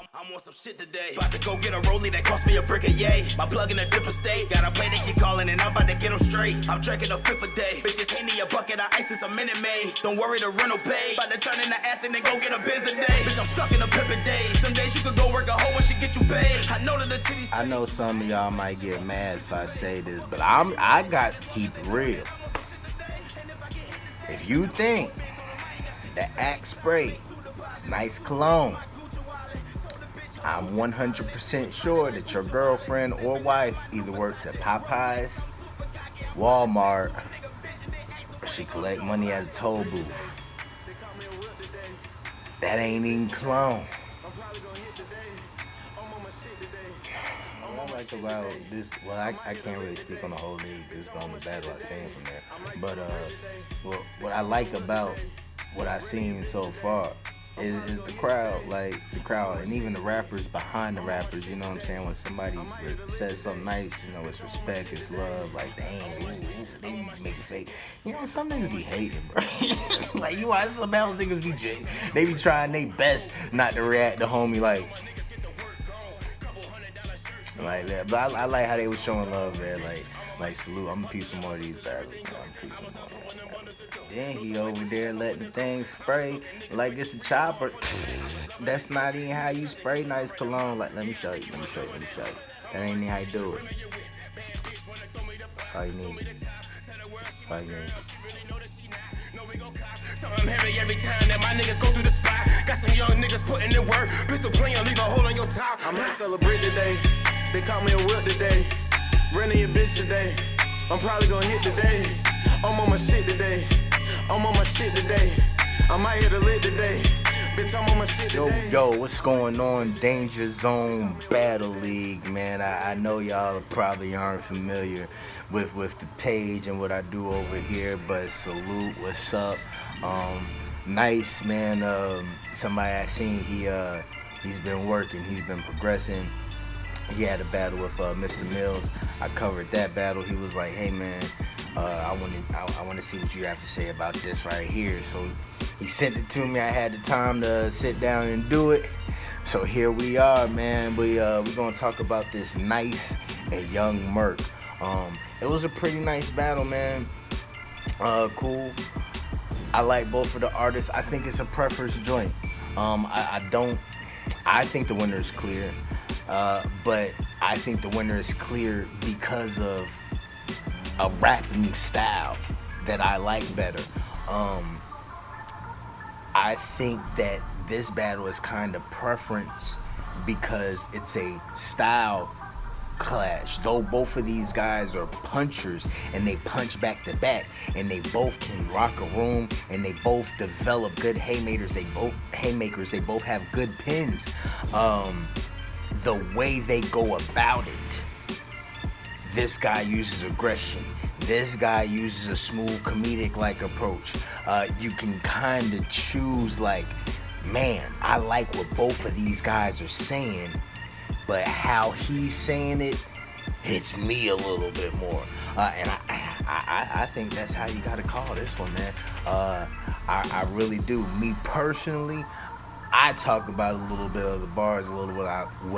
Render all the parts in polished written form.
I'm on some shit today. About to go get a rollie that cost me a brick of yay. My plug in a different state. Got a play they keep calling and I'm about to get them straight. I'm drinking a fifth a day. Bitches hand me a bucket of ice since a minute made. Don't worry, the rental paid. About to turn in the ass and then go get a biz a day. Bitch, I'm stuck in a pimpin' days. Some days you could go work a hoe and she get you paid. I know that the titties. I know some of y'all might get mad if I say this, but I got to keep it real. If you think the Axe spray is nice cologne, I'm 100% sure that your girlfriend or wife either works at Popeyes, Walmart, or she collect money at a toll booth. That ain't even cologne. What I like about this, well, I can't really speak on the whole league, this is the only battle I've seen from there. But what I like about what I've seen so far is the crowd, and even the rappers behind the rappers, you know what I'm saying? When somebody says something nice, you know, it's respect, it's love, like, damn, they make it fake. You know, some niggas be hating, bro. Like, you watch some else niggas be they be trying their best not to react to homie like that. But I like how they was showing love there, like salute. I'm gonna peep some more of these battles. Then he over there letting the thing spray like it's a chopper. That's not even how you spray nice cologne. Like, let me show you. That ain't even how you do it. That's all you need. That's all you need. I'm heavy every time that my niggas go through the spot. Got some young niggas putting in work. Pistol playing, leave a hole in your top. I'm gonna celebrate today. They call me a whip today. Renting your bitch today. I'm probably gonna hit today. I'm on my shit today. I might hit a lid today. Bitch, I'm on my shit today. Yo, what's going on? Danger Zone Battle League, man. I know y'all probably aren't familiar with the page and what I do over here, but salute, what's up? Nyce, man. Somebody I seen, he's been working, he's been progressing. He had a battle with Mr. Mills. I covered that battle. He was like, hey man, I want to see what you have to say about this right here. So he sent it to me. I had the time to sit down and do it. So here we are, man. We're gonna talk about this Nyce and Young Merc. It was a pretty nice battle, man. Cool. I like both of the artists. I think it's a preference joint. I think the winner is clear. But I think the winner is clear because of a rapping style that I like better. I think that this battle is kind of preference because it's a style clash. Though both of these guys are punchers and they punch back to back and they both can rock a room and they both develop good haymakers. They both have good pins. The way they go about it, this guy uses aggression, this guy uses a smooth comedic like approach. You can kind of choose like, man, I like what both of these guys are saying, but how he's saying it hits me a little bit more. And I think that's how you gotta call this one, man. I really do. Me personally, I talk about a little bit of the bars, a little what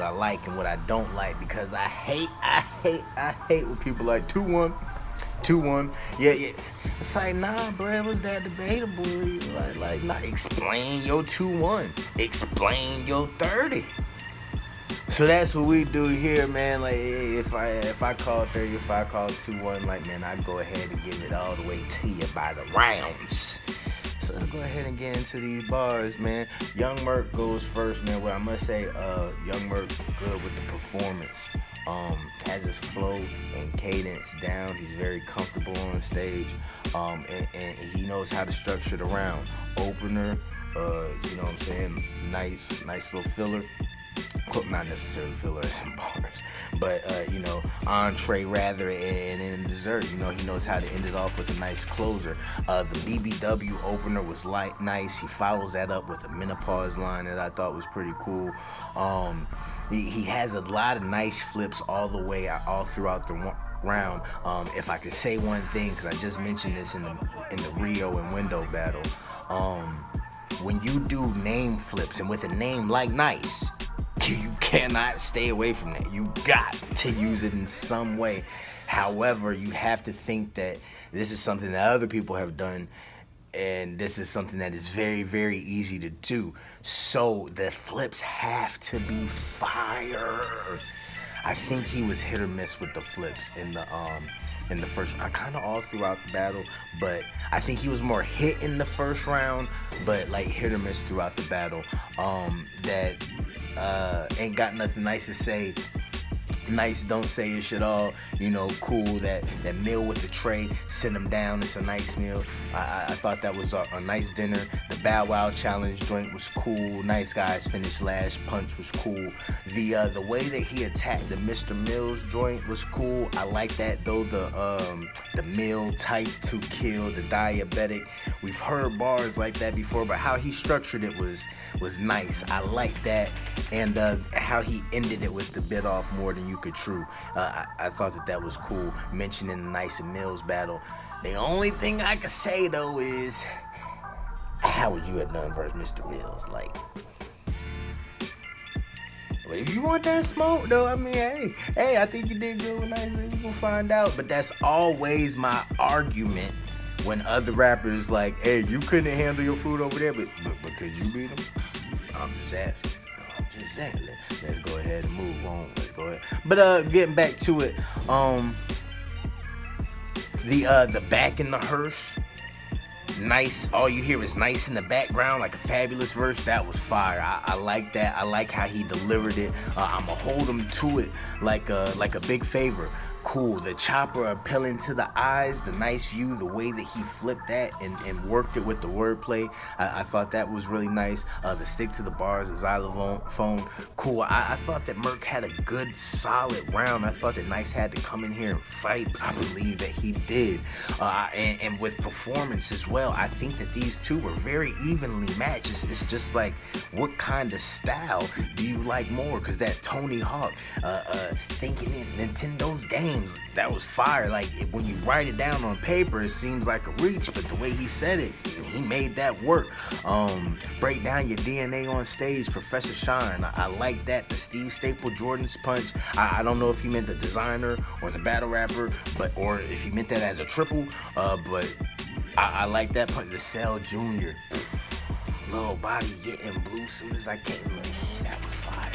I like and what I don't like, because I hate when people like 2-1. Yeah. It's like, nah, bro, it was that debatable. Like, nah, explain your 2-1. Explain your 30. So that's what we do here, man. Like, if I call 30, if I call 2-1, like, man, I go ahead and give it all the way to you by the rounds. So let's go ahead and get into these bars, man. Young Merc goes first, man. What I must say, Young Merc good with the performance. Has his flow and cadence down. He's very comfortable on stage. And he knows how to structure the round. Opener, you know what I'm saying? Nice little filler. Not necessarily filler as in bars, but you know, entree rather, and in dessert, you know, he knows how to end it off with a nice closer. The BBW opener was nice. He follows that up with a menopause line that I thought was pretty cool. He has a lot of nice flips all throughout the round. If I could say one thing, because I just mentioned this in the Rio and Window battle, when you do name flips and with a name like Nyce, cannot stay away from that. You got to use it in some way. However, you have to think that this is something that other people have done, and this is something that is very, very easy to do. So the flips have to be fire. I think he was hit or miss with the flips in the first. I kind of all throughout the battle, but I think he was more hit in the first round, but like hit or miss throughout the battle. That ain't got nothing nice to say. Nyce don't say your shit all, you know, cool. That meal with the tray, sit him down. It's a nice meal. I thought that was a nice dinner. The Bow Wow challenge joint was cool. Nice guys finished last. Punch was cool. The way that he attacked the Mr. Mills joint was cool. I like that though. The meal type to kill the diabetic. We've heard bars like that before, but how he structured it was nice. I like that, and how he ended it with the bit off more than you could chew. I thought that was cool. Mentioning the Nyce and Mills battle. The only thing I could say though is, how would you have done versus Mr. Mills? Like, but if you want that smoke though, I mean, hey, I think you did good with Nyce. We gonna find out. But that's always my argument when other rappers like, hey, you couldn't handle your food over there, but could you beat him? I'm just asking. Just saying. Let's go ahead and move on. Let's go ahead. But getting back to it, the back in the hearse, Nyce. All you hear is Nyce in the background, like a fabulous verse. That was fire. I like that. I like how he delivered it. I'ma hold him to it like a big favor. Cool. The chopper appealing to the eyes, the nice view, the way that he flipped that and worked it with the wordplay. I thought that was really nice. The stick to the bars, the xylophone, cool. I thought that Merc had a good, solid round. I thought that Nyce had to come in here and fight. I believe that he did. And with performance as well, I think that these two were very evenly matched. It's just like, what kind of style do you like more? Because that Tony Hawk, thinking in Nintendo's games, that was fire. Like, when you write it down on paper, it seems like a reach, but the way he said it, he made that work. Break down your DNA on stage, Professor Shine. I like that. The Steve Staple Jordan's punch. I don't know if he meant the designer or the battle rapper, or if he meant that as a triple, but I like that punch. The Cell Jr. Little body getting blue soon as I came. That was fire.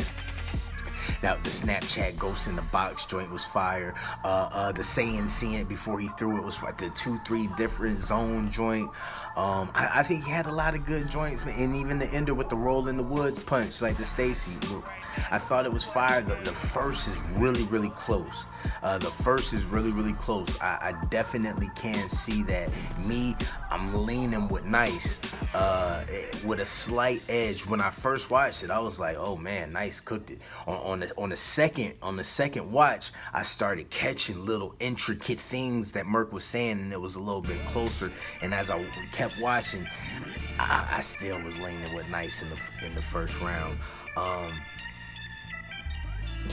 Now, the Snapchat Ghost in the Box joint was fire. The saying it before he threw it was fire. The 2-3 different zone joint. I think he had a lot of good joints, and even the ender with the roll in the woods punch, like the Stacy. I thought it was fire. The first is really, really close. I definitely can see that. I'm leaning with Nyce, with a slight edge. When I first watched it, I was like, oh man, Nyce cooked it. On the second watch, I started catching little intricate things that Merc was saying, and it was a little bit closer. And as I kept watching, I still was leaning with Nyce in the first round.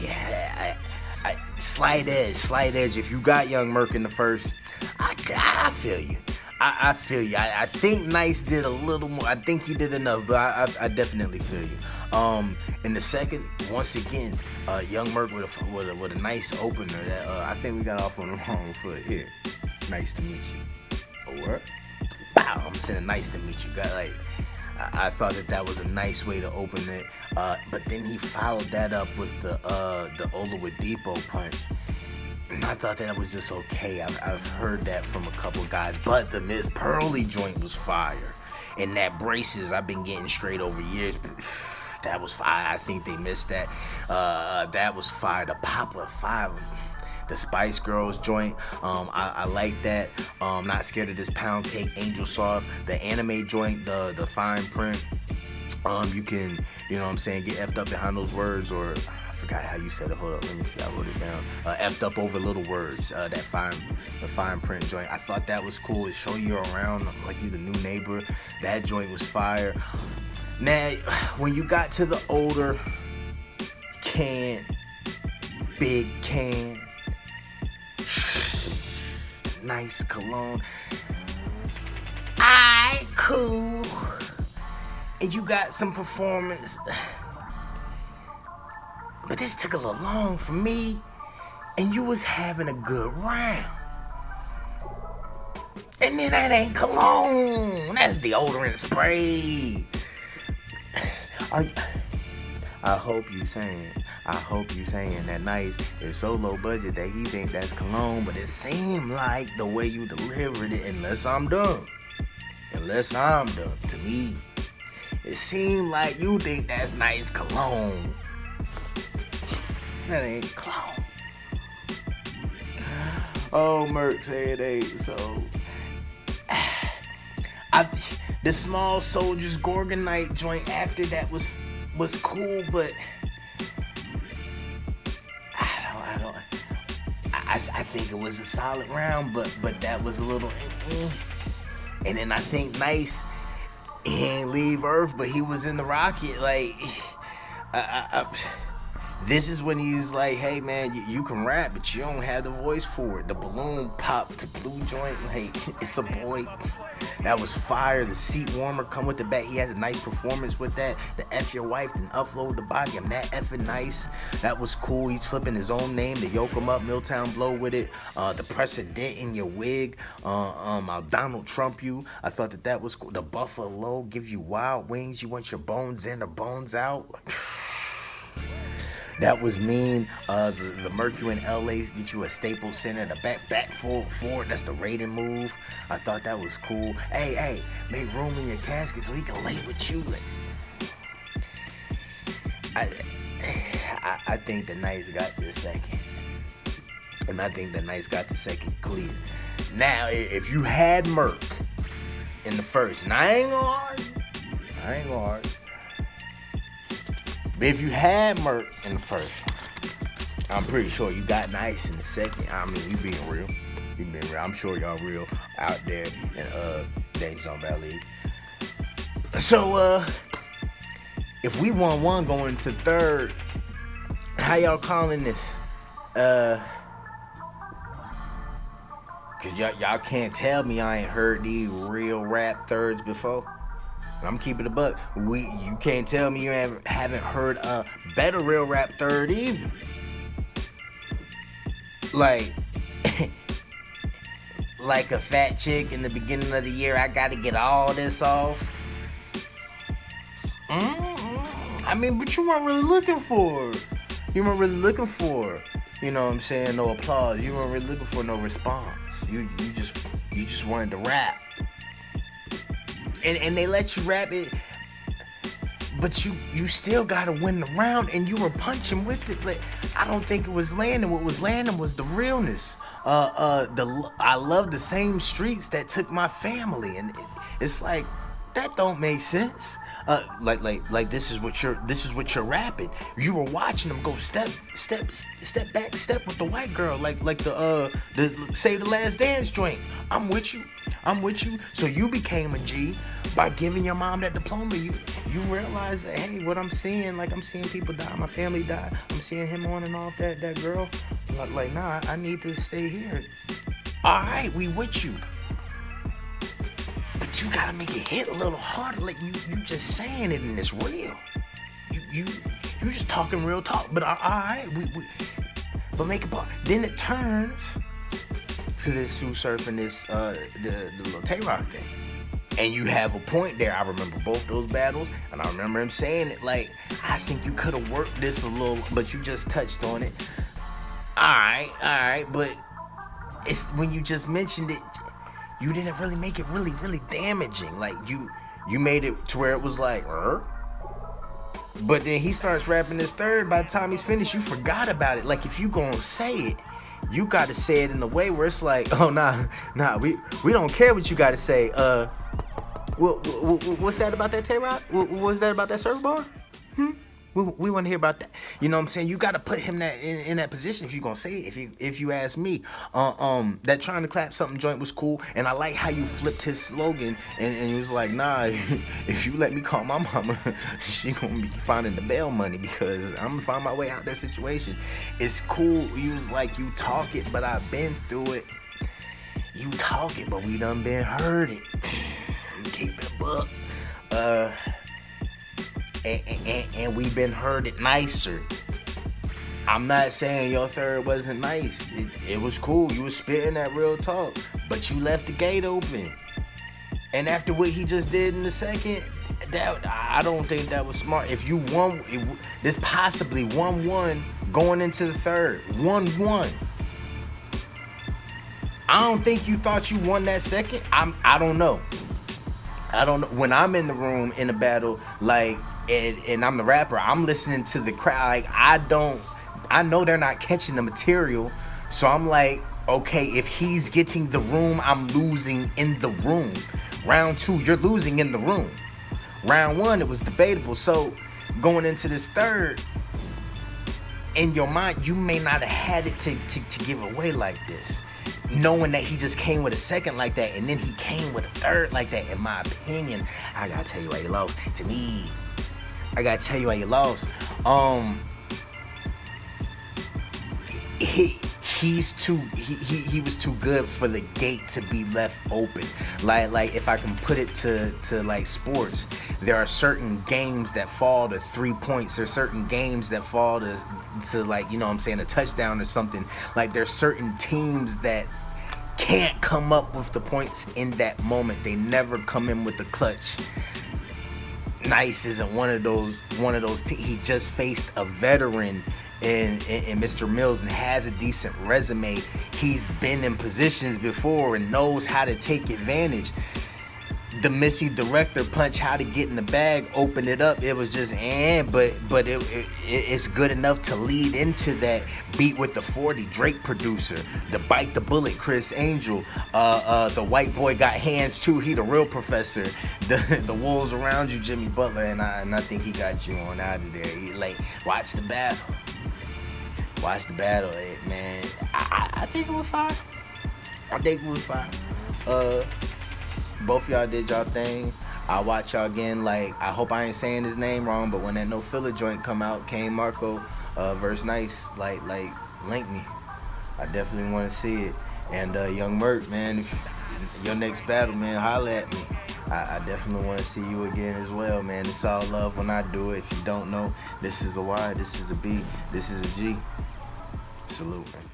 Yeah, slight edge. If you got young Merc in the first, I feel you. I feel you. I think Nyce did a little more. I think he did enough, but I definitely feel you. In the second, once again, young Merc with a nice opener. That I think we got off on the wrong foot here. Nice to meet you. Oh, what? Wow, I'm saying nice to meet you. I thought that was a nice way to open it, but then he followed that up with the Oladipo punch. And I thought that was just okay. I've heard that from a couple guys, but the Miss Pearly joint was fire. And that braces I've been getting straight over years. That was fire. I think they missed that. That was fire. The Papa 5. The Spice Girls joint, I like that. Not scared of this pound cake, Angel Soft. The anime joint, the fine print. You can, you know what I'm saying, get effed up behind those words, or I forgot how you said it. Hold up, let me see. I wrote it down. Effed up over little words. The fine print joint. I thought that was cool. It show you around like you the new neighbor. That joint was fire. Now, when you got to the older big can. Nice cologne. Aight, cool. And you got some performance. but this took a little long for me, and you was having a good round. And then that ain't cologne. That's deodorant spray. I hope you saying that Nyce is so low budget that he think that's cologne, but it seemed like the way you delivered it, unless I'm dumb, to me, it seemed like you think that's nice cologne. That ain't cologne. Oh, Merc say it ain't, so the Small Soldiers Gorgonite joint after that was cool, but I think it was a solid round, but that was a little And then I think Nyce, he ain't leave Earth, but he was in the rocket. Like, this is when he's like, hey man, you can rap, but you don't have the voice for it. The balloon popped, the blue joint, like, it's a boy. That was fire. The seat warmer come with the back. He has a nice performance with that. The F your wife, then upload the body. I'm that effing nice. That was cool. He's flipping his own name to yoke him up. Milltown Blow with it. The precedent in your wig. I'll Donald Trump you. I thought that was cool. The Buffalo give you wild wings. You want your bones in or bones out. That was mean. The Mercury in LA get you a Staples Center, the back forward. That's the rating move. I thought that was cool. Hey, make room in your casket so he can lay with you. I think the Nyce got this second, and I think the Nyce got the second clear. Now, if you had Merc in the first, and I ain't gonna argue. But if you had Merc in the first, I'm pretty sure you got Nyce in the second. I mean, you being real. I'm sure y'all real out there in Danger Zone Valley. So, if we won one going to third, how y'all calling this? Cause y'all can't tell me I ain't heard these real rap thirds before. I'm keeping a buck. You can't tell me you haven't heard a better real rap third either. Like a fat chick in the beginning of the year, I gotta get all this off. I mean, but you weren't really looking for, you know what I'm saying, no applause. You weren't really looking for no response. You just wanted to rap. And they let you rap it, but you still gotta win the round, and you were punching with it, but I don't think it was landing. What was landing was the realness. I love the same streets that took my family, and it's like that don't make sense. Like this is what you're rapping. You were watching them go step back, step with the white girl, like the Save the Last Dance joint. I'm with you. So you became a G by giving your mom that diploma. You realize that, hey, what I'm seeing, like I'm seeing people die, my family die. I'm seeing him on and off that girl. Like, nah, I need to stay here. All right, we with you. But you gotta make it hit a little harder. Like you just saying it and it's real. You just talking real talk. But all right, but make it part. Then it turns to this Sue surfing this the little Tay-Rock thing. And you have a point there. I remember both those battles, and I remember him saying it like, I think you could have worked this a little, but you just touched on it. All right, but it's when you just mentioned it, you didn't really make it really, really damaging. Like you made it to where it was like, but then he starts rapping this third. By the time he's finished, you forgot about it. Like if you gonna say it, you gotta say it in a way where it's like, oh nah, we don't care what you gotta say. What's that about that Tay-Rock? What's that about that surfboard? We want to hear about that. You know what I'm saying? You got to put him in that position if you're going to say it, if you ask me. That trying to clap something joint was cool, and I like how you flipped his slogan, and he was like, nah, if you let me call my mama, she going to be finding the bail money because I'm going to find my way out of that situation. It's cool. You was like, you talk it, but I've been through it. You talk it, but we done been heard it. Keep it a buck. And we've been heard it nicer. I'm not saying your third wasn't nice. It was cool. You was spitting that real talk, but you left the gate open. And after what he just did in the second, that I don't think that was smart. If you won, this possibly 1-1 going into the third. 1-1. I don't think you thought you won that second. I don't know. I don't know. When I'm in the room in a battle, like, and I'm the rapper, I'm listening to the crowd. Like, I know they're not catching the material. So I'm like, okay, if he's getting the room, I'm losing in the room. Round 2, you're losing in the room. Round 1, it was debatable. So going into this third, in your mind, you may not have had it to give away like this. Knowing that he just came with a second like that, and then he came with a third like that, in my opinion, I gotta tell you why you lost. To me, I gotta tell you why you lost. He was too good for the gate to be left open. Like if I can put it to like sports, there are certain games that fall to 3 points. There's certain games that fall to like, you know what I'm saying, a touchdown or something. Like there's certain teams that can't come up with the points in that moment. They never come in with the clutch. Nyce isn't one of those teams. He just faced a veteran in Mr. Mills and has a decent resume. He's been in positions before and knows how to take advantage. The Missy director punch, how to get in the bag, open it up. It was just but it's good enough to lead into that beat with the 40 Drake producer, the bite the bullet Chris Angel, the white boy got hands too. He the real professor. The wolves around you, Jimmy Butler, and I think he got you on out of there. He, like, watch the battle. Watch the battle, man. I think it was fire. Both of y'all did y'all thing. I'll watch y'all again. Like, I hope I ain't saying his name wrong, but when that No Filler joint come out, Kane Marco versus Nyce, like link me. I definitely want to see it. And Young Merc, man, if your next battle, man, holla at me. I definitely want to see you again as well, man. It's all love when I do it. If you don't know, this is a Y, this is a B, this is a G. Salute, man.